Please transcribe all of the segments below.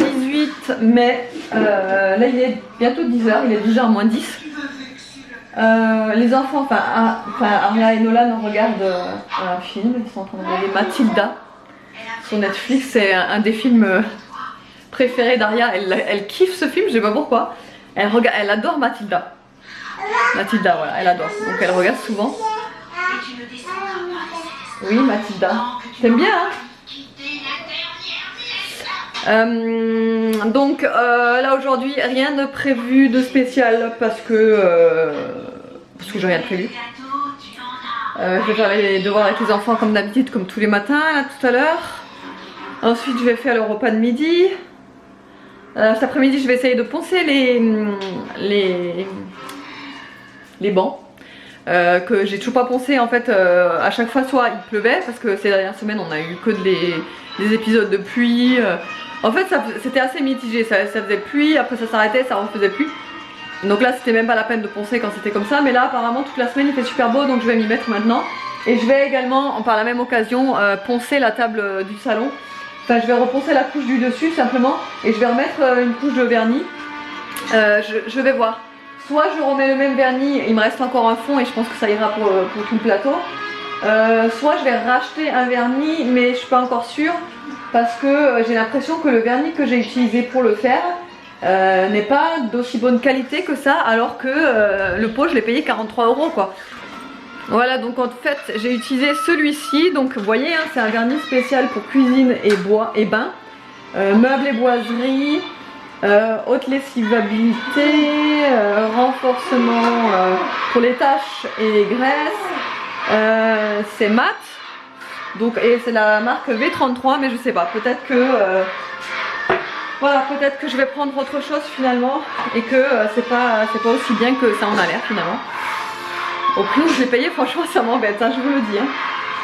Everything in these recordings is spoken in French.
18 mai, là il est bientôt 10h, il est 10h moins 10. Les enfants, Aria et Nolan regardent un film, ils sont en train de regarder Mathilda sur Netflix, c'est un des films préférés d'Aria, elle kiffe ce film, je sais pas pourquoi, elle adore Mathilda. Mathilda, voilà, elle adore, donc elle regarde souvent. Oui, Mathilda, t'aimes bien hein? Donc là aujourd'hui rien de prévu de spécial parce que j'ai rien de prévu. Je vais faire les devoirs avec les enfants comme d'habitude, comme tous les matins là tout à l'heure. Ensuite je vais faire le repas de midi. Cet après-midi je vais essayer de poncer les bancs. Que j'ai toujours pas poncé en fait. À chaque fois soit il pleuvait parce que ces dernières semaines on a eu que des épisodes de pluie. En fait c'était assez mitigé, ça faisait pluie, après ça s'arrêtait, ça refaisait pluie. Donc là c'était même pas la peine de poncer quand c'était comme ça, mais là apparemment toute la semaine il fait super beau donc je vais m'y mettre maintenant. Et je vais également par la même occasion poncer la table du salon. Enfin je vais reponcer la couche du dessus simplement et je vais remettre une couche de vernis. Je vais voir. Soit je remets le même vernis, il me reste encore un fond et je pense que ça ira pour tout le plateau. Soit je vais racheter un vernis mais je suis pas encore sûre. Parce que j'ai l'impression que le vernis que j'ai utilisé pour le faire n'est pas d'aussi bonne qualité que ça, alors que le pot je l'ai payé 43 € quoi. Voilà, donc en fait j'ai utilisé celui-ci, donc vous voyez hein, c'est un vernis spécial pour cuisine et bois et bain, meubles et boiseries, haute lessivabilité, renforcement pour les taches et les graisses, c'est mat. Donc, et c'est la marque V33 mais je sais pas, peut-être que voilà, peut-être que je vais prendre autre chose finalement et que c'est pas aussi bien que ça en a l'air finalement. Au prix où je l'ai payé franchement ça m'embête, hein, je vous le dis hein.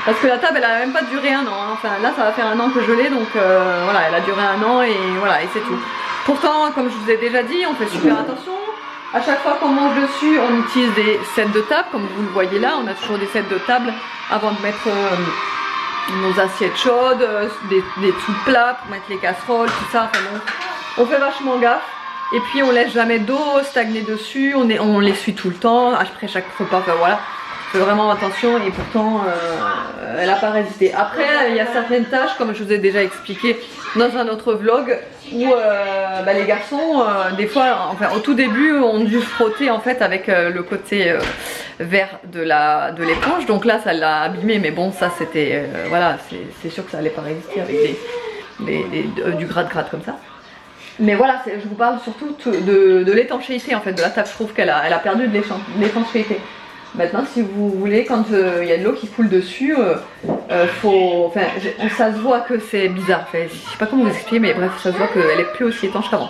Parce que la table elle a même pas duré un an hein. Enfin là ça va faire un an que je l'ai donc voilà, elle a duré un an et voilà et c'est tout. Pourtant comme je vous ai déjà dit on fait super attention. À chaque fois qu'on mange dessus on utilise des sets de table comme vous le voyez là, on a toujours des sets de table avant de mettre nos assiettes chaudes, des dessous de plats pour mettre les casseroles, tout ça, enfin bon, on fait vachement gaffe. Et puis on laisse jamais d'eau stagner dessus, on l'essuie tout le temps, après chaque repas, enfin voilà. On fait vraiment attention et pourtant elle n'a pas résisté. Après il y a certaines tâches comme je vous ai déjà expliqué dans un autre vlog où les garçons des fois, enfin au tout début ont dû frotter en fait avec le côté vert de l'éponge, donc là ça l'a abîmé mais bon ça c'était voilà c'est sûr que ça allait pas résister avec du grade comme ça. Mais voilà, je vous parle surtout de l'étanchéité en fait de la table, je trouve qu'elle a perdu de l'étanchéité. Maintenant si vous voulez, quand il y a de l'eau qui coule dessus, ça se voit que c'est bizarre, enfin, je sais pas comment vous expliquer mais bref ça se voit qu'elle est plus aussi étanche qu'avant.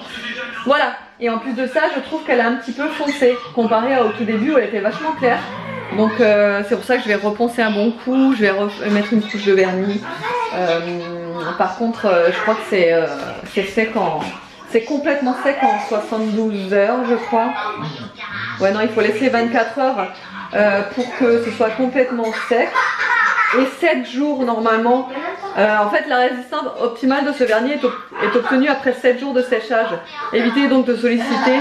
Voilà, et en plus de ça je trouve qu'elle a un petit peu foncé comparé au tout début où elle était vachement claire. Donc c'est pour ça que je vais reponcer un bon coup, je vais remettre une couche de vernis. Par contre je crois que c'est sec c'est complètement sec en 72 heures je crois. Ouais non il faut laisser 24 heures pour que ce soit complètement sec. Et 7 jours normalement. En fait la résistance optimale de ce vernis est obtenue après 7 jours de séchage. Évitez donc de solliciter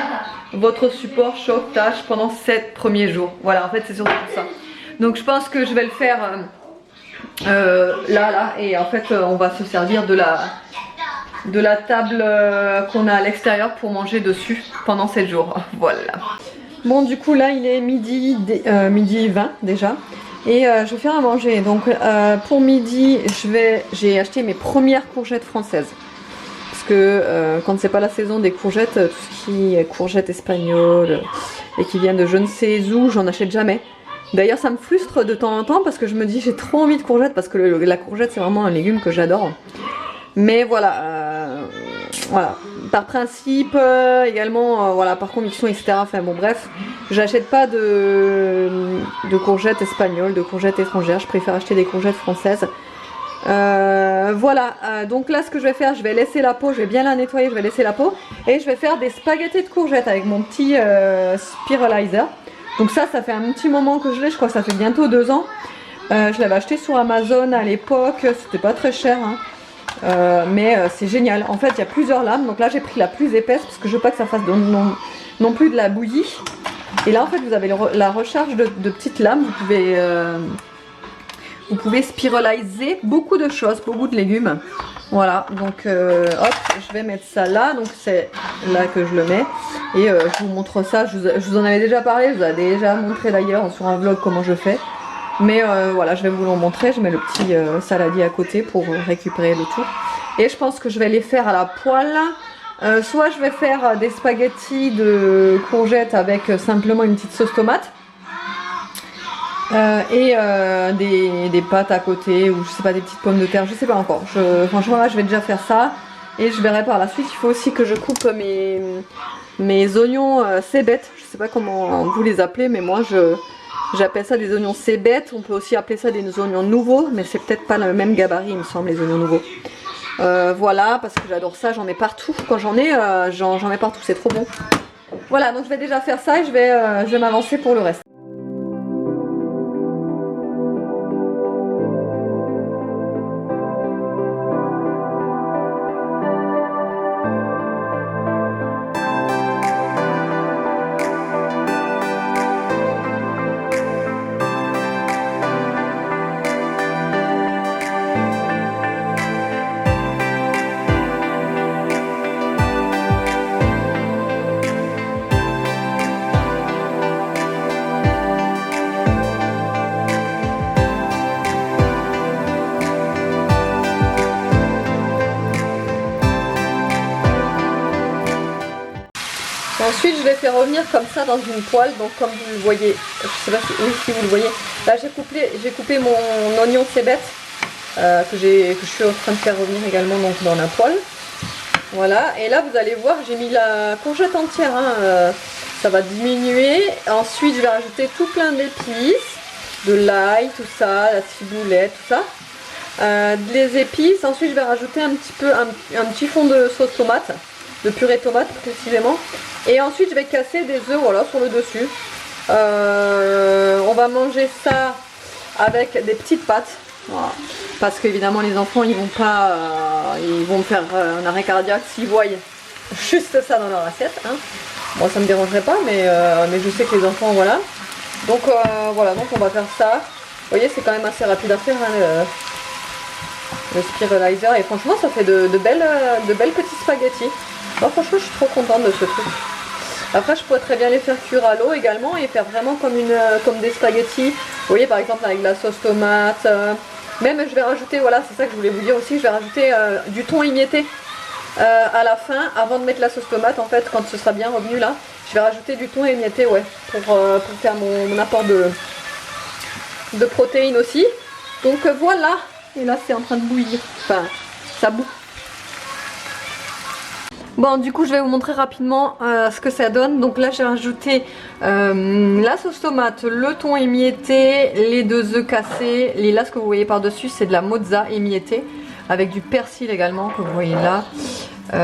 votre support chauffe-tache pendant 7 premiers jours. Voilà en fait c'est surtout ça. Donc je pense que je vais le faire là et en fait on va se servir de la table qu'on a à l'extérieur pour manger dessus pendant 7 jours. Voilà. Bon du coup là il est midi 20 déjà. Et je vais faire à manger. Donc pour midi, j'ai acheté mes premières courgettes françaises. Parce que quand c'est pas la saison des courgettes, tout ce qui est courgettes espagnoles et qui vient de je ne sais où, j'en achète jamais. D'ailleurs ça me frustre de temps en temps parce que je me dis j'ai trop envie de courgettes parce que la courgette c'est vraiment un légume que j'adore. Mais voilà, voilà. Par principe, également, voilà, par conviction, etc. Enfin bon, bref, j'achète pas de courgettes espagnoles, de courgettes étrangères. Je préfère acheter des courgettes françaises. Voilà, donc là, ce que je vais faire, je vais laisser la peau, je vais bien la nettoyer, je vais laisser la peau, et je vais faire des spaghettis de courgettes avec mon petit spiralizer. Donc ça fait un petit moment que je l'ai, je crois que ça fait bientôt 2 ans. Je l'avais acheté sur Amazon à l'époque, c'était pas très cher, hein. C'est génial. En fait, il y a plusieurs lames. Donc là, j'ai pris la plus épaisse parce que je veux pas que ça fasse non plus de la bouillie. Et là, en fait, vous avez la recharge de petites lames. Vous pouvez spiraliser beaucoup de choses, beaucoup de légumes. Voilà, donc hop, je vais mettre ça là. Donc c'est là que je le mets. Et je vous montre ça. Je vous en avais déjà parlé. Je vous ai déjà montré d'ailleurs sur un vlog comment je fais. Mais voilà, je vais vous le montrer. Je mets le petit saladier à côté pour récupérer le tout. Et je pense que je vais les faire à la poêle. Soit je vais faire des spaghettis de courgettes avec simplement une petite sauce tomate. Des pâtes à côté, ou je sais pas, des petites pommes de terre, je sais pas encore. Franchement là je vais déjà faire ça. Et je verrai par la suite. Il faut aussi que je coupe mes oignons cébettes. Je sais pas comment vous les appelez, mais moi j'appelle ça des oignons cébettes. On peut aussi appeler ça des oignons nouveaux, mais c'est peut-être pas le même gabarit il me semble, les oignons nouveaux. Voilà, parce que j'adore ça, j'en ai partout. Quand j'en ai partout, c'est trop bon. Voilà, donc je vais déjà faire ça et je vais m'avancer pour le reste. Ensuite je vais faire revenir comme ça dans une poêle, donc comme vous le voyez, je sais pas si vous le voyez, là j'ai coupé mon oignon cébette que je suis en train de faire revenir également donc, dans la poêle. Voilà, et là vous allez voir, j'ai mis la courgette entière, ça va diminuer. Ensuite je vais rajouter tout plein d'épices, de l'ail, tout ça, la ciboulette, tout ça, des épices. Ensuite je vais rajouter un petit fond de sauce tomate, de purée de tomate précisément. Et ensuite je vais casser des œufs, voilà, sur le dessus. On va manger ça avec des petites pâtes, voilà. Parce qu'évidemment les enfants ils vont me faire un arrêt cardiaque s'ils voient juste ça dans leur assiette, hein. Moi ça me dérangerait pas, mais je sais que les enfants, voilà. Donc voilà, donc on va faire ça. Vous voyez, c'est quand même assez rapide à faire, hein, le spiralizer. Et franchement ça fait de belles petites spaghettis. Moi franchement je suis trop contente de ce truc. Après je pourrais très bien les faire cuire à l'eau également et faire vraiment comme des spaghettis. Vous voyez, par exemple avec la sauce tomate. Même je vais rajouter, voilà, c'est ça que je voulais vous dire aussi, je vais rajouter du thon émietté à la fin, avant de mettre la sauce tomate. En fait, quand ce sera bien revenu là, je vais rajouter du thon émietté, ouais, pour faire mon apport de protéines aussi. Donc voilà, et là c'est en train de bouillir, enfin ça bout. Bon, du coup je vais vous montrer rapidement ce que ça donne. Donc là j'ai rajouté la sauce tomate, le thon émietté, les 2 œufs cassés. Et là ce que vous voyez par dessus c'est de la mozza émiettée avec du persil également que vous voyez là.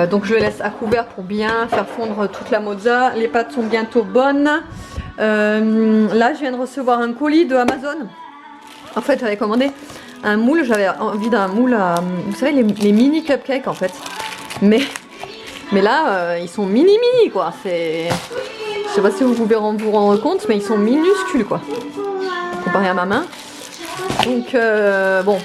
Donc je le laisse à couvert pour bien faire fondre toute la mozza. Les pâtes sont bientôt bonnes. Là je viens de recevoir un colis de Amazon. En fait j'avais commandé un moule, j'avais envie d'un moule à, vous savez, les mini cupcakes en fait. Mais là, ils sont mini quoi. Je sais pas si vous pouvez vous rendre compte, mais ils sont minuscules quoi, comparé à ma main. Donc bon,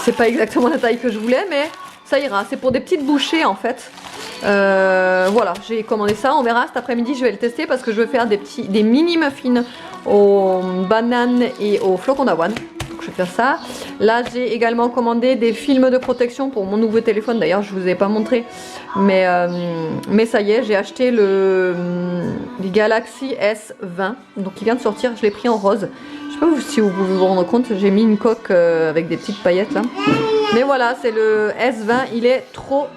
c'est pas exactement la taille que je voulais, mais ça ira. C'est pour des petites bouchées en fait. Voilà, j'ai commandé ça. On verra cet après-midi, je vais le tester parce que je veux faire des mini muffins aux bananes et aux flocons d'avoine. Donc je vais faire ça. Là j'ai également commandé des films de protection pour mon nouveau téléphone. D'ailleurs je vous ai pas montré, mais ça y est, j'ai acheté le Galaxy S20, donc il vient de sortir. Je l'ai pris en rose. Je sais pas si vous pouvez vous rendre compte, j'ai mis une coque avec des petites paillettes là. Mais voilà, c'est le S20, il est trop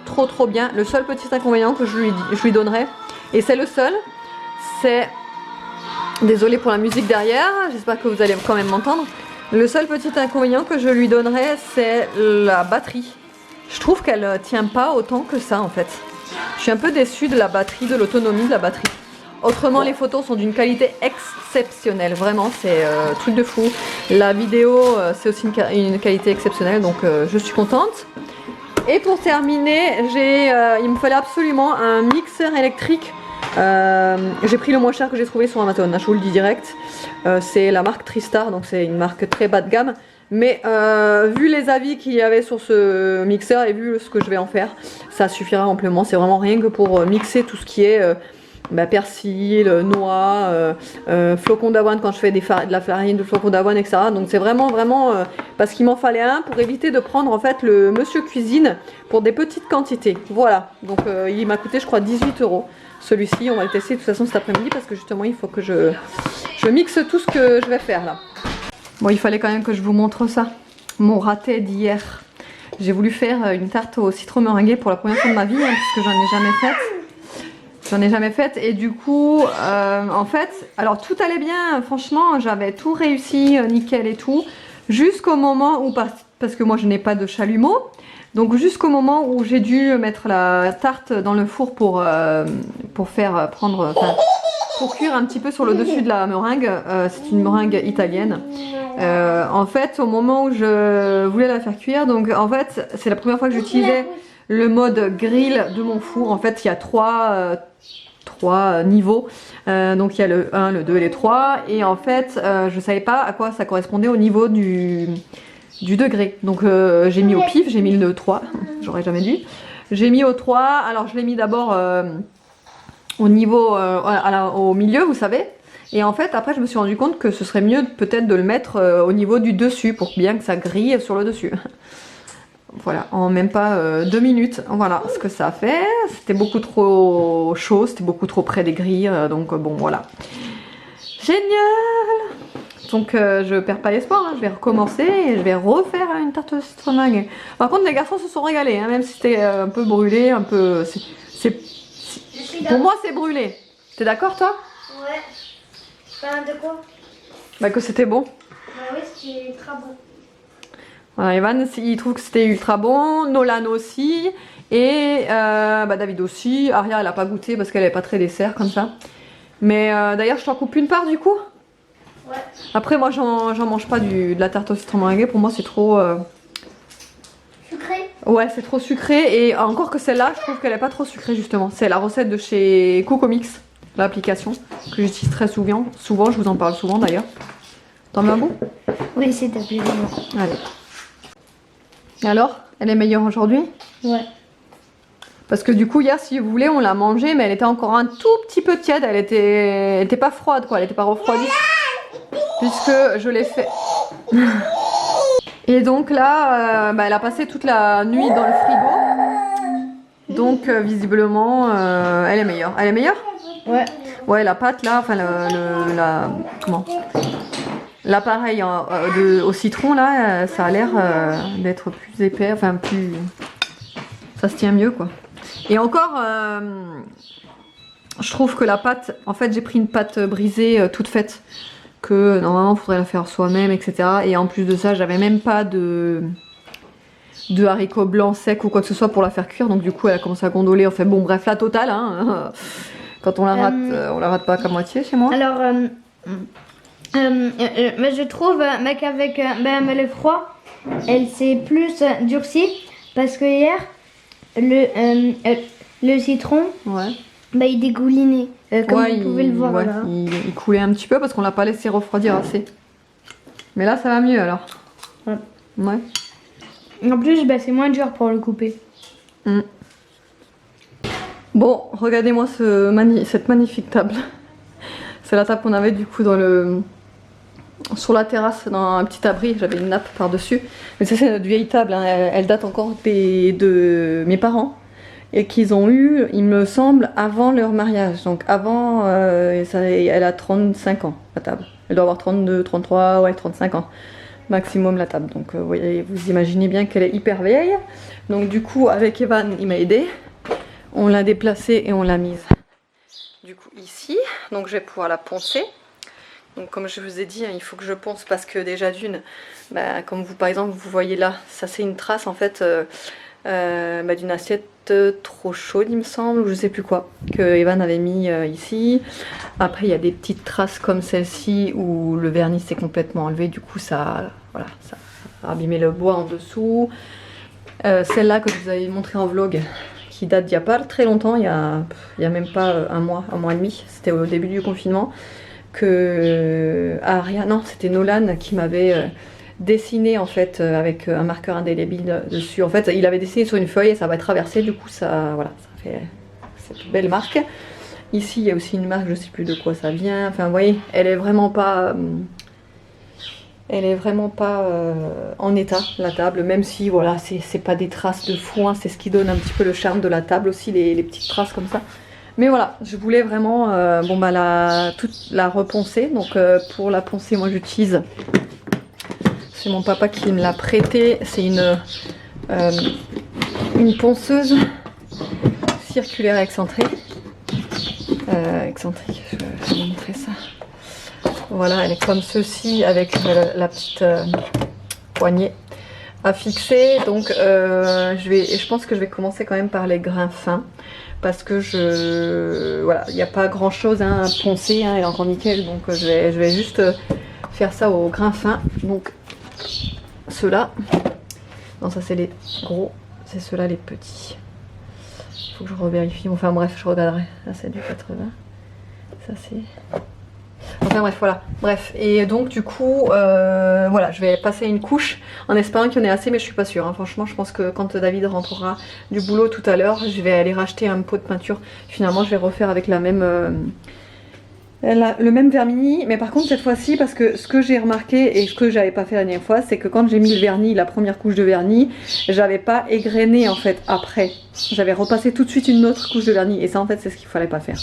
bien. Le seul petit inconvénient que je lui donnerais, et c'est le seul, c'est... Désolée pour la musique derrière, j'espère que vous allez quand même m'entendre. Le seul petit inconvénient que je lui donnerais, c'est la batterie. Je trouve qu'elle tient pas autant que ça en fait. Je suis un peu déçue de la batterie, de l'autonomie de la batterie. Autrement, les photos sont d'une qualité exceptionnel, vraiment c'est truc de fou. La vidéo c'est aussi une qualité exceptionnelle, donc je suis contente. Et pour terminer, il me fallait absolument un mixeur électrique. J'ai pris le moins cher que j'ai trouvé sur Amazon, je vous le dis direct. C'est la marque Tristar, donc c'est une marque très bas de gamme. Mais vu les avis qu'il y avait sur ce mixeur et vu ce que je vais en faire, ça suffira amplement. C'est vraiment rien que pour mixer tout ce qui est persil, noix, flocons d'avoine quand je fais de la farine de flocons d'avoine, etc. Donc c'est vraiment parce qu'il m'en fallait un pour éviter de prendre en fait le Monsieur Cuisine pour des petites quantités. Voilà, donc il m'a coûté je crois 18 €. Celui-ci, on va le tester de toute façon cet après-midi parce que justement il faut que je mixe tout ce que je vais faire là. Bon, il fallait quand même que je vous montre ça, mon raté d'hier. J'ai voulu faire une tarte au citron meringuée pour la première fois de ma vie, hein, puisque j'en ai jamais faite. J'en ai jamais faite et du coup, en fait, alors tout allait bien, franchement, j'avais tout réussi, nickel et tout, jusqu'au moment où, parce que moi je n'ai pas de chalumeau, donc jusqu'au moment où j'ai dû mettre la tarte dans le four pour pour cuire un petit peu sur le dessus de la meringue. C'est une meringue italienne. En fait, au moment où je voulais la faire cuire, donc en fait, c'est la première fois que j'utilisais le mode grill de mon four. En fait, il y a trois niveaux. Donc il y a le 1, le 2 et le 3. Et en fait, je savais pas à quoi ça correspondait au niveau du degré. Donc j'ai mis au pif, j'ai mis le 3. J'aurais jamais dû. J'ai mis au 3. Alors je l'ai mis d'abord au niveau, au milieu, vous savez. Et en fait, après, je me suis rendu compte que ce serait mieux peut-être de le mettre au niveau du dessus pour bien que ça grille sur le dessus. Voilà, en même pas 2 minutes. Voilà ce que ça a fait. C'était beaucoup trop chaud, c'était beaucoup trop près des grilles. Donc bon, voilà. Génial! Donc je perds pas espoir, hein. Je vais recommencer et je vais refaire une tarte au citron meringue. Par contre, les garçons se sont régalés, hein, même si c'était un peu brûlé, un peu... Pour moi, c'est brûlé. T'es d'accord, toi? Ouais. De quoi? Bah que c'était bon. Bah oui, c'était très bon. Voilà, Evan, il trouve que c'était ultra bon, Nolan aussi, et David aussi. Aria, elle a pas goûté parce qu'elle avait pas très dessert comme ça. Mais d'ailleurs, je t'en coupe une part du coup. Ouais. Après, moi, j'en mange pas de la tarte au citron meringuée. Pour moi, c'est trop... Sucré? Ouais, c'est trop sucré. Et encore que celle-là, je trouve qu'elle est pas trop sucrée justement. C'est la recette de chez Cocomix, l'application que j'utilise très souvent. Je vous en parle souvent d'ailleurs. T'en veux un bout? Oui, c'est ta plaisir. Allez. Et alors, elle est meilleure aujourd'hui? Ouais. Parce que du coup, hier, si vous voulez, on l'a mangée, mais elle était encore un tout petit peu tiède. Elle était pas froide, quoi. Elle était pas refroidie. Puisque je l'ai fait. Et donc là, elle a passé toute la nuit dans le frigo. Donc visiblement, elle est meilleure. Elle est meilleure? Ouais. Ouais, la pâte là, enfin l'appareil au citron là, ça a l'air d'être plus épais, enfin plus... Ça se tient mieux quoi. Et encore, je trouve que la pâte, en fait j'ai pris une pâte brisée toute faite, que normalement il faudrait la faire soi-même, etc. Et en plus de ça, j'avais même pas de haricots blancs secs ou quoi que ce soit pour la faire cuire, donc du coup elle a commencé à gondoler, enfin bon bref, la totale, hein. Quand on la rate, on la rate pas qu'à moitié chez moi. Alors, mais je trouve qu'avec le froid, elle s'est plus durcie parce que hier, le citron, Ouais. Il dégoulinait, comme Ouais, vous pouvez le voir ouais, là. il coulait un petit peu parce qu'on l'a pas laissé refroidir assez. Mais là ça va mieux alors. Ouais. Ouais. En plus, c'est moins dur pour le couper. Mm. Bon, regardez-moi cette magnifique table. C'est la table qu'on avait du coup sur la terrasse, dans un petit abri. J'avais une nappe par-dessus. Mais ça, c'est notre vieille table, hein. Elle date encore de mes parents. Et qu'ils ont eu, il me semble, avant leur mariage. Donc avant, elle a 35 ans, la table. Elle doit avoir 32, 33, ouais, 35 ans. Maximum la table. Donc vous imaginez bien qu'elle est hyper vieille. Donc du coup, avec Evan, il m'a aidé. On l'a déplacée et on l'a mise du coup ici. Donc je vais pouvoir la poncer. Donc comme je vous ai dit, il faut que je ponce parce que déjà d'une, comme vous par exemple, vous voyez là, ça c'est une trace en fait. d'une assiette trop chaude il me semble, ou je sais plus quoi, que Evan avait mis ici. Après il y a des petites traces comme celle-ci où le vernis s'est complètement enlevé, du coup ça, voilà, ça a abîmé le bois en dessous. Celle-là que je vous avais montré en vlog, qui date d'il n'y a pas très longtemps, il y a même pas un mois et demi, c'était au début du confinement, que Aria, non c'était Nolan qui m'avait dessiné en fait avec un marqueur indélébile dessus. En fait il avait dessiné sur une feuille et ça va traverser, du coup ça, voilà, ça fait cette belle marque. Ici il y a aussi une marque, je sais plus de quoi ça vient, enfin vous voyez, elle est vraiment pas en état, la table, même si voilà, c'est pas des traces de foin, c'est ce qui donne un petit peu le charme de la table aussi, les petites traces comme ça. Mais voilà, je voulais vraiment la reponcer. Donc pour la poncer, moi j'utilise, c'est mon papa qui me l'a prêté, c'est une ponceuse circulaire excentrique. Je vais vous montrer ça. Voilà, elle est comme ceci avec la petite poignée à fixer. Donc je pense que je vais commencer quand même par les grains fins, parce que voilà, il n'y a pas grand chose à poncer, hein, elle est encore nickel, donc je vais juste faire ça au grain fin. Donc ceux-là, non ça c'est les gros, c'est ceux-là les petits. Il faut que je revérifie, enfin bref, je regarderai. Là c'est du 80, ça c'est... Enfin bref, voilà, bref, et donc du coup, voilà, je vais passer une couche en espérant qu'il y en ait assez, mais je suis pas sûre, hein. Franchement je pense que quand David rentrera du boulot tout à l'heure, je vais aller racheter un pot de peinture. Finalement je vais refaire avec la même, le même vernis, mais par contre cette fois-ci, parce que ce que j'ai remarqué et ce que j'avais pas fait la dernière fois, c'est que quand j'ai mis le vernis, la première couche de vernis, j'avais pas égrené en fait après, j'avais repassé tout de suite une autre couche de vernis, et ça en fait c'est ce qu'il fallait pas faire.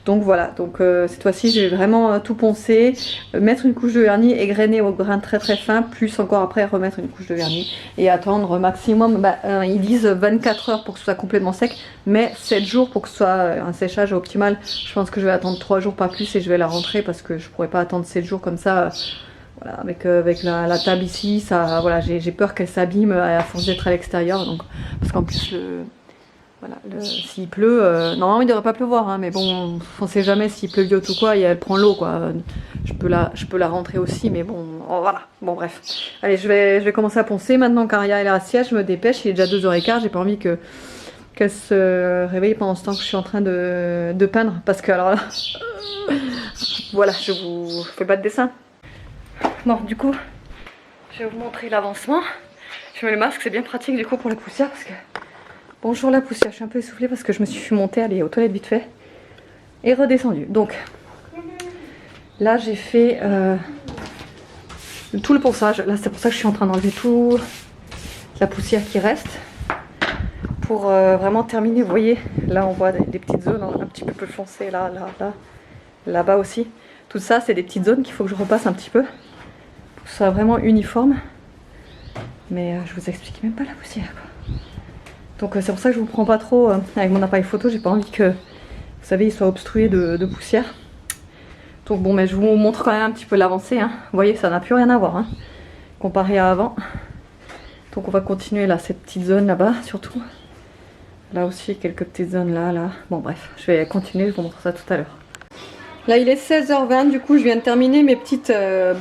Donc voilà, donc cette fois-ci je vais vraiment tout poncer, mettre une couche de vernis, égrener au grain très très fin, plus encore après remettre une couche de vernis et attendre maximum, ils disent 24 heures pour que ce soit complètement sec, mais 7 jours pour que ce soit un séchage optimal. Je pense que je vais attendre 3 jours pas plus et je vais la rentrer, parce que je pourrais pas attendre 7 jours comme ça. Voilà, avec la table ici, ça, voilà, j'ai peur qu'elle s'abîme à force d'être à l'extérieur, donc parce qu'en plus voilà, s'il pleut, normalement il devrait pas pleuvoir, hein, mais bon, on sait jamais s'il pleuviote ou quoi, et elle prend l'eau quoi. Je peux la rentrer aussi, mais bon, voilà, bon bref. Allez, je vais commencer à poncer maintenant qu'Aria est à la sieste, je me dépêche, il est déjà 2h15, j'ai pas envie qu'elle se réveille pendant ce temps que je suis en train de peindre, parce que alors là, voilà, je vous fais pas de dessin. Bon, du coup, je vais vous montrer l'avancement. Je mets le masque, c'est bien pratique du coup pour la poussière, parce que... Bonjour la poussière, je suis un peu essoufflée parce que je me suis montée, aller aux toilettes vite fait et redescendue. Donc là j'ai fait tout le ponçage. Là c'est pour ça que je suis en train d'enlever tout la poussière qui reste pour vraiment terminer. Vous voyez, là on voit des petites zones un petit peu plus foncées, là-bas aussi. Tout ça c'est des petites zones qu'il faut que je repasse un petit peu pour que ce soit vraiment uniforme. Mais je vous explique même pas la poussière quoi. Donc c'est pour ça que je vous prends pas trop avec mon appareil photo, j'ai pas envie que, vous savez, il soit obstrué de poussière. Donc bon, mais je vous montre quand même un petit peu l'avancée, hein. Vous voyez, ça n'a plus rien à voir, hein, comparé à avant. Donc on va continuer là, cette petite zone là-bas, surtout. Là aussi, quelques petites zones là. Bon bref, je vais continuer, je vous montre ça tout à l'heure. Là il est 16h20, du coup je viens de terminer mes petites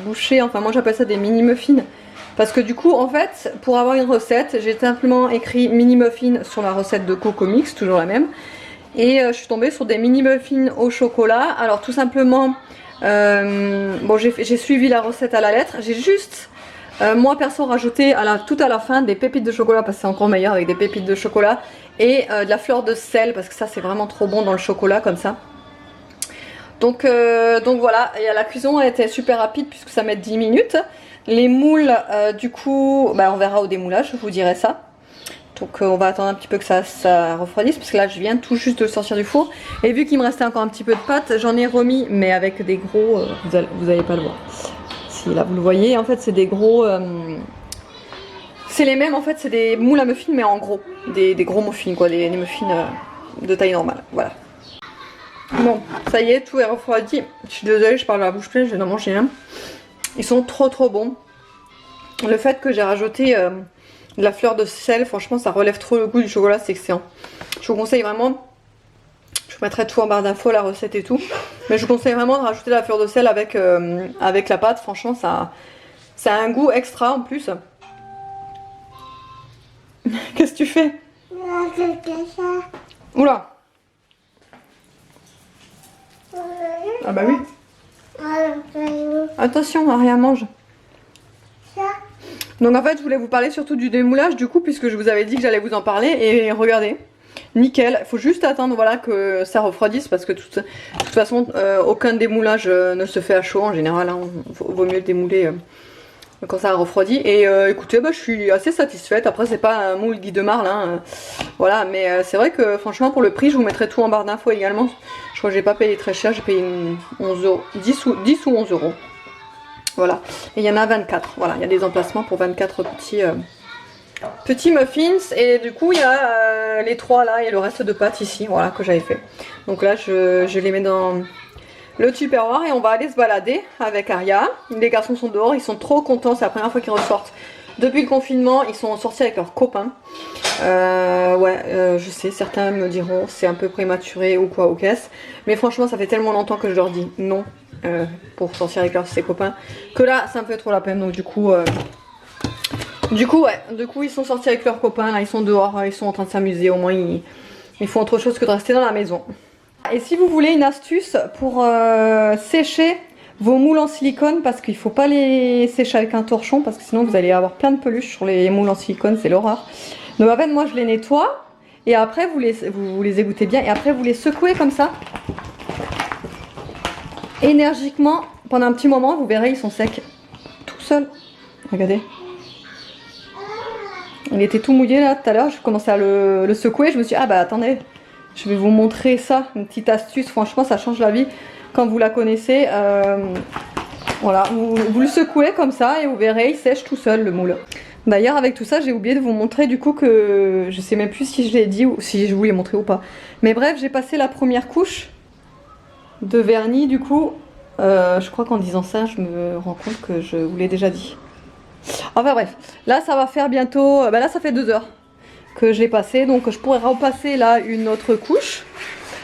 bouchées, enfin moi j'appelle ça des mini muffins. Parce que du coup, en fait, pour avoir une recette, j'ai simplement écrit mini muffins sur la recette de Coco Mix, toujours la même. Et je suis tombée sur des mini muffins au chocolat. Alors tout simplement, bon, j'ai suivi la recette à la lettre. J'ai juste, moi perso, rajouté tout à la fin des pépites de chocolat, parce que c'est encore meilleur avec des pépites de chocolat. Et de la fleur de sel, parce que ça c'est vraiment trop bon dans le chocolat comme ça. Donc voilà, et la cuisson a été super rapide puisque ça met 10 minutes. Les moules, du coup, on verra au démoulage, je vous dirai ça. Donc on va attendre un petit peu que ça refroidisse, parce que là je viens tout juste de sortir du four. Et vu qu'il me restait encore un petit peu de pâte, j'en ai remis, mais avec des gros, vous n'allez pas le voir. Si là vous le voyez, en fait c'est des gros... c'est les mêmes, en fait c'est des moules à muffins, mais en gros. Des gros muffins quoi, des muffins de taille normale, voilà. Bon, ça y est, tout est refroidi. Je suis désolée, je parle à la bouche pleine, je vais en manger un. Ils sont trop bons. Le fait que j'ai rajouté de la fleur de sel. Franchement, ça relève trop le goût du chocolat, c'est excellent. Je vous conseille vraiment, je vous mettrai tout en barre d'infos, la recette et tout. Mais je vous conseille vraiment de rajouter la fleur de sel avec, avec la pâte. Franchement, ça a un goût extra en plus. Qu'est-ce que tu fais? Oula. Ah bah oui. Attention, Maria mange. Donc en fait je voulais vous parler surtout du démoulage du coup, puisque je vous avais dit que j'allais vous en parler. Et regardez, nickel. Il faut juste attendre voilà, que ça refroidisse, parce que de toute façon aucun démoulage ne se fait à chaud en général, hein. Vaut mieux démouler quand ça a refroidi. Et écoutez, bah, je suis assez satisfaite. Après c'est pas un moule Guy de Marle, hein. Voilà, mais c'est vrai que franchement pour le prix, je vous mettrai tout en barre d'infos également. Je crois que j'ai pas payé très cher, j'ai payé 11 €, 10 ou 11 €. Voilà, et il y en a 24, voilà, il y a des emplacements pour 24 petits muffins. Et du coup il y a les 3 là et le reste de pâtes ici, voilà, que j'avais fait. Donc là je les mets dans le tupperware et on va aller se balader avec Aria. Les garçons sont dehors, ils sont trop contents, c'est la première fois qu'ils ressortent depuis le confinement. Ils sont sortis avec leurs copains. Je sais, certains me diront c'est un peu prématuré ou quoi, ou qu'est-ce, mais franchement ça fait tellement longtemps que je leur dis non pour sortir avec ses copains, que là ça me fait trop la peine. Donc du coup ils sont sortis avec leurs copains, là ils sont dehors, ils sont en train de s'amuser, au moins ils font autre chose que de rester dans la maison. Et si vous voulez une astuce pour sécher vos moules en silicone, parce qu'il faut pas les sécher avec un torchon, parce que sinon vous allez avoir plein de peluches sur les moules en silicone, c'est l'horreur. Donc en fait moi je les nettoie et après vous les égouttez bien et après vous les secouez comme ça énergiquement pendant un petit moment. Vous verrez, ils sont secs tout seuls. Regardez, il était tout mouillé là tout à l'heure, je commençais à le secouer, je me suis dit ah bah attendez, je vais vous montrer ça, une petite astuce. Franchement ça change la vie quand vous la connaissez. Voilà, vous le secouez comme ça et vous verrez, il sèche tout seul le moule. D'ailleurs avec tout ça j'ai oublié de vous montrer du coup que je sais même plus si je l'ai dit ou si je vous l'ai montré ou pas. Mais bref, j'ai passé la première couche de vernis du coup. Je crois qu'en disant ça je me rends compte que je vous l'ai déjà dit. Enfin bref, là ça va faire bientôt, là ça fait 2 heures que je l'ai passé, donc je pourrais repasser là une autre couche.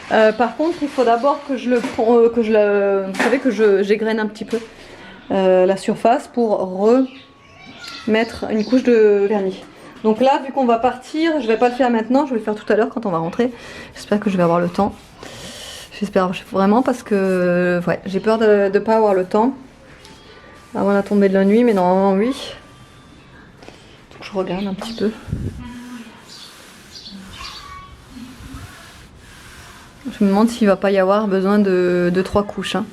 Par contre il faut d'abord que vous savez que j'égrène un petit peu la surface pour remettre une couche de vernis. Donc là vu qu'on va partir, je vais pas le faire maintenant, je vais le faire tout à l'heure quand on va rentrer. J'espère que je vais avoir le temps. J'espère vraiment, parce que ouais, j'ai peur de ne pas avoir le temps avant la tombée de la nuit, mais normalement oui. Donc je regarde un petit peu. Je me demande s'il va pas y avoir besoin de 3 couches. Hein.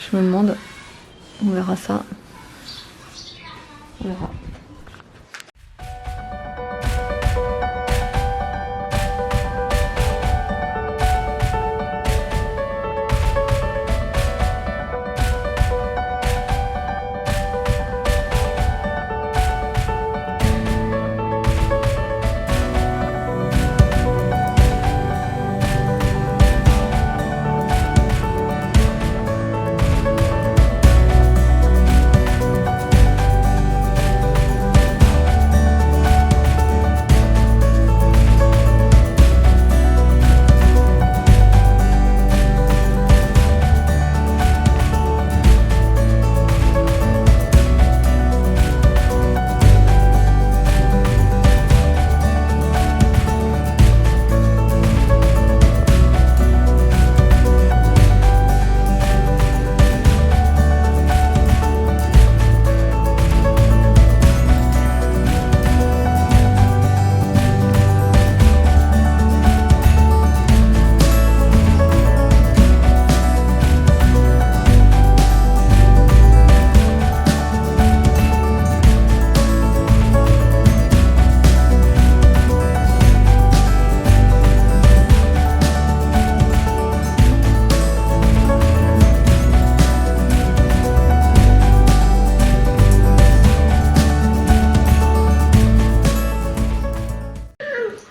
Je me demande. On verra ça. On verra.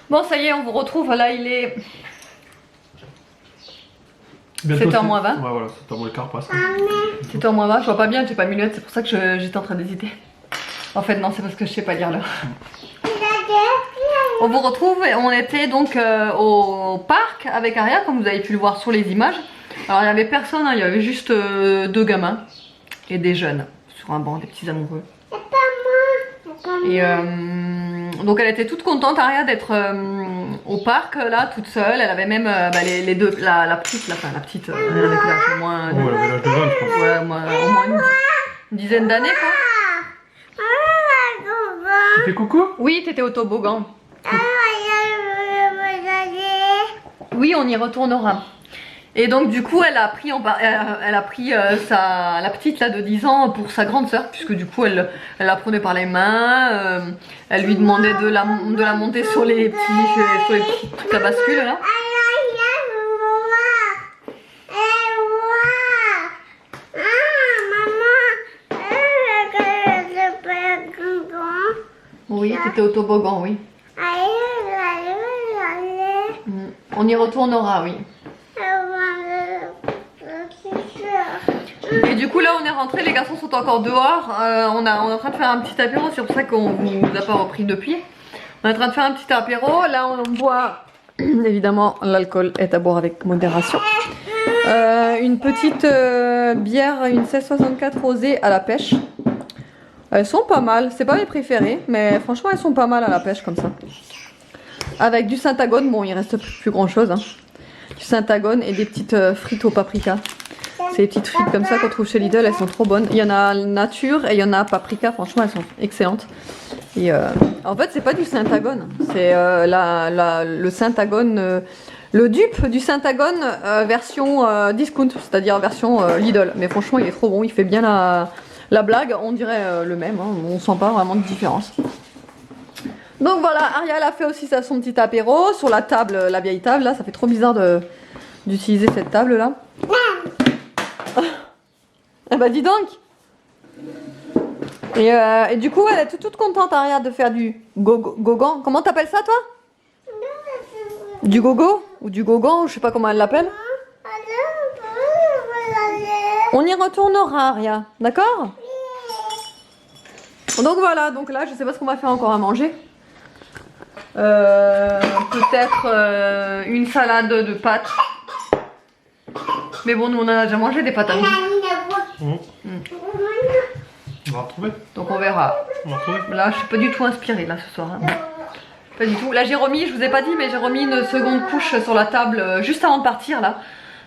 Bon ça y est, on vous retrouve, là il est 7h moins 20. Ouais voilà, 7h moins le quart presque. 7h moins 20, je vois pas bien, j'ai pas mis lunettes, c'est pour ça que j'étais en train d'hésiter. En fait non, c'est parce que je sais pas lire l'heure. On vous retrouve, on était donc au parc avec Aria, comme vous avez pu le voir sur les images. Alors il n'y avait personne, hein, il y avait juste 2 gamins et des jeunes sur un banc, des petits amoureux. Et donc elle était toute contente, Aria, d'être au parc là, toute seule. Elle avait même les deux, la petite, la petite, elle avait quel âge, au moins, Oh, elle avait l'âge de Val, je pense. ouais, au moins une dizaine d'années quoi. Tu fais coucou? Oui, t'étais au toboggan. Oui, on y retournera. Et donc du coup elle a pris, la petite là de 10 ans pour sa grande sœur, puisque du coup elle la prenait par les mains, elle lui demandait de la monter sur les petits trucs à bascule là. Oui, t'étais au toboggan, oui. On y retournera, oui. Et du coup là on est rentré, les garçons sont encore dehors, on est en train de faire un petit apéro, c'est pour ça qu'on vous a pas repris depuis. On est en train de faire un petit apéro, là on boit, évidemment l'alcool est à boire avec modération. Une petite bière, une 1664 rosée à la pêche. Elles sont pas mal, c'est pas mes préférées, mais franchement elles sont pas mal à la pêche comme ça. Avec du syntagone, bon il reste plus grand chose, hein. Du syntagone et des petites frites au paprika. Ces petites frites comme ça qu'on trouve chez Lidl, elles sont trop bonnes. Il y en a nature et il y en a paprika, franchement elles sont excellentes. Et en fait c'est pas du syntagone, c'est le syntagone, le dupe du syntagone version discount, c'est-à-dire version Lidl. Mais franchement il est trop bon, il fait bien la blague, on dirait le même, hein. On sent pas vraiment de différence. Donc voilà, Ariel a fait aussi son petit apéro sur la table, la vieille table là, ça fait trop bizarre d'utiliser cette table là. Ah bah dis donc. Et du coup elle est toute contente Ariel de faire du gogan. Comment t'appelles ça toi? Du gogo? Ou du gogan, je sais pas comment elle l'appelle. On y retournera Ariel, d'accord? Donc voilà, donc là je sais pas ce qu'on va faire encore à manger. Peut-être une salade de pâtes. Mais bon, nous on en a déjà mangé des pâtes à midi. On va retrouver. Donc on verra. On va retrouver. Là, je suis pas du tout inspirée là ce soir. Hein. Pas du tout. Là, j'ai remis, je vous ai pas dit, mais j'ai remis une seconde couche sur la table juste avant de partir là.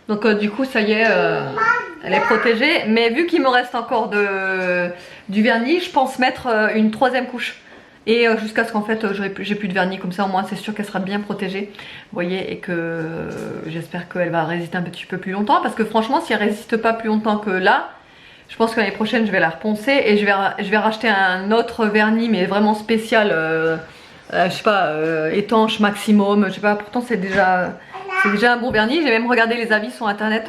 Donc du coup, ça y est, elle est protégée. Mais vu qu'il me reste encore du vernis, je pense mettre une 3e couche. Et jusqu'à ce qu'en fait j'ai plus de vernis, comme ça au moins c'est sûr qu'elle sera bien protégée. Vous voyez, et que j'espère qu'elle va résister un petit peu plus longtemps. Parce que franchement si elle résiste pas plus longtemps que là, je pense que l'année prochaine je vais la reponcer. Et je vais racheter un autre vernis mais vraiment spécial, je sais pas, étanche maximum, je sais pas, pourtant c'est déjà un bon vernis. J'ai même regardé les avis sur internet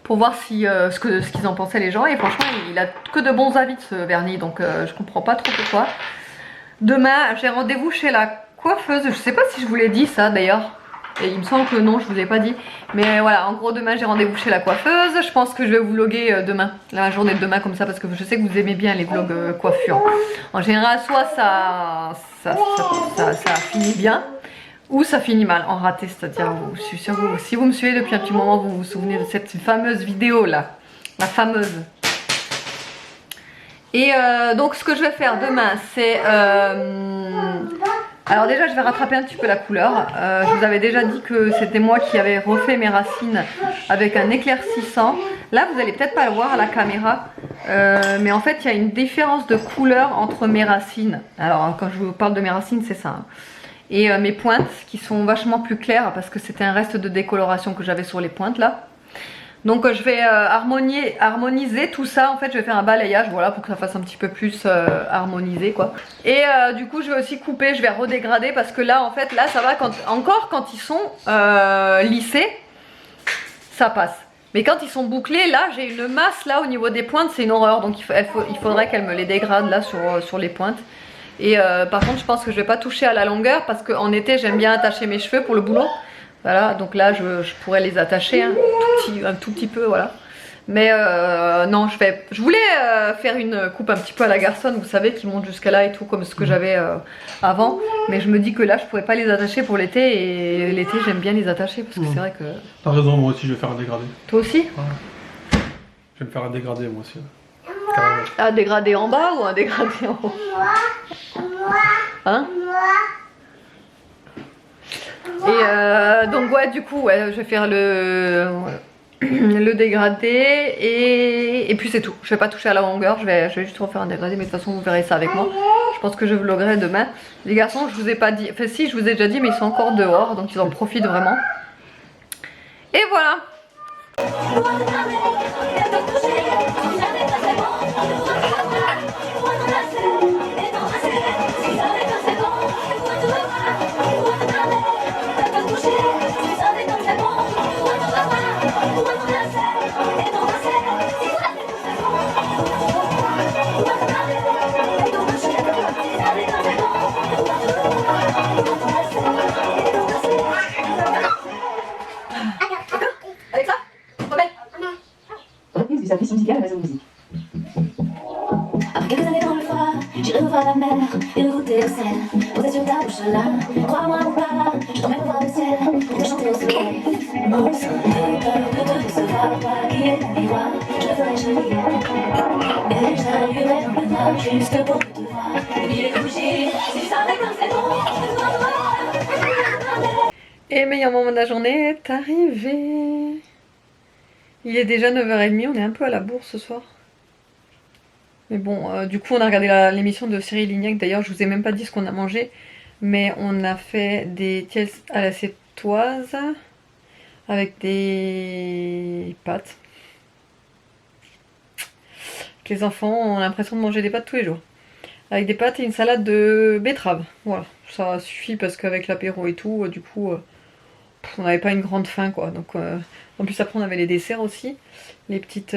pour voir si ce qu'ils en pensaient les gens, et franchement il a que de bons avis de ce vernis, donc je comprends pas trop pourquoi. Demain j'ai rendez-vous chez la coiffeuse, je sais pas si je vous l'ai dit ça d'ailleurs, et il me semble que non, je vous ai pas dit, mais voilà, en gros demain j'ai rendez-vous chez la coiffeuse. Je pense que je vais vous vloguer demain, la journée de demain comme ça, parce que je sais que vous aimez bien les vlogs coiffure. En général soit ça finit bien, ou ça finit mal, en raté, c'est-à-dire, je suis sûre que si vous me suivez depuis un petit moment, vous vous souvenez de cette fameuse vidéo là, la fameuse. Et donc ce que je vais faire demain, c'est... alors déjà je vais rattraper un petit peu la couleur. Je vous avais déjà dit que c'était moi qui avais refait mes racines avec un éclaircissant. Là vous allez peut-être pas le voir à la caméra, mais en fait il y a une différence de couleur entre mes racines. Alors quand je vous parle de mes racines, c'est ça, hein. Et mes pointes qui sont vachement plus claires parce que c'était un reste de décoloration que j'avais sur les pointes là. Donc je vais harmoniser tout ça. En fait je vais faire un balayage, voilà, pour que ça fasse un petit peu plus harmonisé quoi. Et du coup je vais aussi couper, je vais redégrader, parce que là en fait là ça va, quand ils sont lissés ça passe. Mais quand ils sont bouclés, là j'ai une masse là au niveau des pointes, c'est une horreur. Donc il faudrait qu'elle me les dégrade là sur les pointes. Et par contre je pense que je vais pas toucher à la longueur, parce qu'en été j'aime bien attacher mes cheveux pour le boulot. Voilà, donc là je pourrais les attacher un tout petit peu, voilà. Mais non, je voulais faire une coupe un petit peu à la garçonne, vous savez, qui monte jusqu'à là et tout, comme ce que j'avais avant. Mais je me dis que là, je pourrais pas les attacher pour l'été. Et l'été, j'aime bien les attacher parce que c'est vrai que... T'as raison, moi aussi je vais faire un dégradé. Toi aussi? Ouais. Je vais me faire un dégradé moi aussi. Carrément. Un dégradé en bas ou un dégradé en haut? Hein? Et donc ouais, du coup, ouais, je vais faire le dégradé et puis c'est tout. Je vais pas toucher à la longueur, je vais juste refaire un dégradé, mais de toute façon vous verrez ça avec moi. Je pense que je vloggerai demain. Les garçons, je vous ai pas dit, enfin si, je vous ai déjà dit, mais ils sont encore dehors, donc ils en profitent vraiment. Et voilà. Avec ça, remets. Reprise du service musical Amazon Music. Après quelques années dans le froid, j'irai revoir la mer et regoûter le sel. Posé sur ta bouche là, crois-moi ou pas, je t'emmène voir le ciel pour te chanter au soleil. Mon soleil, ne te décevra pas, qui est ton miroir, je le ferai joli. Et j'allumerai dans le noir juste pour te voir. Oublier les bougies, si tu savais comme c'est bon. Et le meilleur moment de la journée est arrivé. Il est déjà 9h30, on est un peu à la bourre ce soir. Mais bon, du coup on a regardé l'émission de Cyril Lignac, d'ailleurs je vous ai même pas dit ce qu'on a mangé. Mais on a fait des tiels à la sétoise avec des pâtes. Les enfants ont l'impression de manger des pâtes tous les jours. Avec des pâtes et une salade de betterave. Voilà, ça suffit parce qu'avec l'apéro et tout, du coup... on n'avait pas une grande faim quoi, donc en plus après on avait les desserts aussi, les petites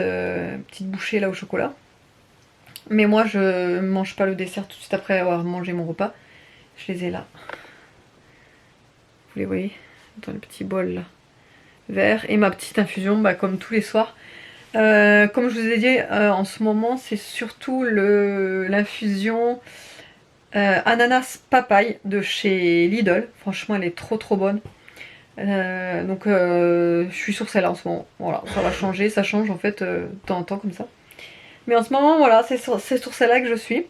bouchées là au chocolat. Mais moi je mange pas le dessert tout de suite après avoir mangé mon repas, je les ai là. Vous les voyez dans le petit bol là, vert, et ma petite infusion bah, comme tous les soirs. Comme je vous ai dit en ce moment c'est surtout l'infusion ananas papaye de chez Lidl, franchement elle est trop bonne. Donc je suis sur celle-là en ce moment, voilà, ça va changer, ça change en fait de temps en temps comme ça. Mais en ce moment voilà, c'est sur celle-là que je suis.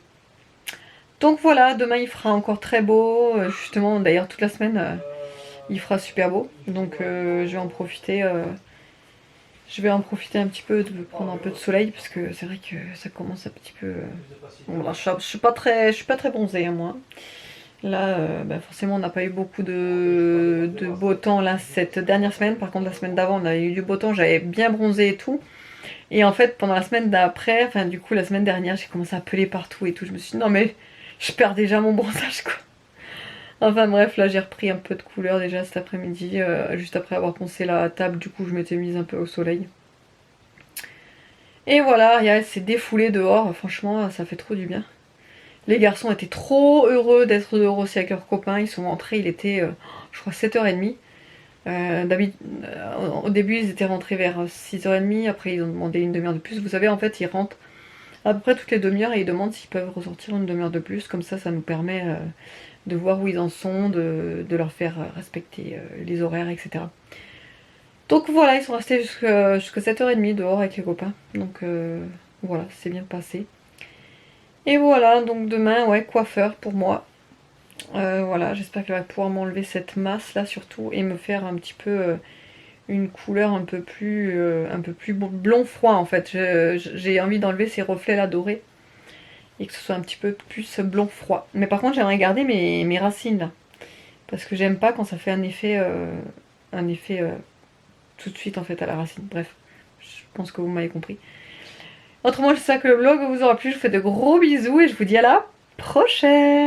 Donc voilà, demain il fera encore très beau, justement d'ailleurs toute la semaine il fera super beau. Donc je vais en profiter un petit peu, de prendre un peu de soleil parce que c'est vrai que ça commence un petit peu... Voilà, je suis pas très bronzée hein, moi. Là, bah forcément, on n'a pas eu beaucoup de beau temps là cette dernière semaine. Par contre, la semaine d'avant, on a eu du beau temps. J'avais bien bronzé et tout. Et en fait, pendant la semaine d'après, enfin du coup, la semaine dernière, j'ai commencé à peler partout et tout. Je me suis dit, non mais, je perds déjà mon bronzage quoi. Enfin bref, là j'ai repris un peu de couleur déjà cet après-midi. Juste après avoir poncé la table, du coup, je m'étais mise un peu au soleil. Et voilà, Yael s'est défoulé dehors. Franchement, ça fait trop du bien. Les garçons étaient trop heureux d'être dehors aussi avec leurs copains. Ils sont rentrés, il était, je crois, 7h30. Au début, ils étaient rentrés vers 6h30. Après, ils ont demandé une demi-heure de plus. Vous savez, en fait, ils rentrent à peu près toutes les demi-heures et ils demandent s'ils peuvent ressortir une demi-heure de plus. Comme ça nous permet de voir où ils en sont, de leur faire respecter les horaires, etc. Donc voilà, ils sont restés jusqu'à 7h30 dehors avec les copains. Donc voilà, c'est bien passé. Et voilà, donc demain, ouais, coiffeur pour moi. Voilà, j'espère qu'elle va pouvoir m'enlever cette masse là surtout et me faire un petit peu une couleur un peu plus blond froid en fait. J'ai envie d'enlever ces reflets là dorés et que ce soit un petit peu plus blond froid. Mais par contre, j'aimerais garder mes racines là parce que j'aime pas quand ça fait un effet tout de suite en fait à la racine. Bref, je pense que vous m'avez compris. Autrement, j'espère que le vlog vous aura plu. Je vous fais de gros bisous et je vous dis à la prochaine.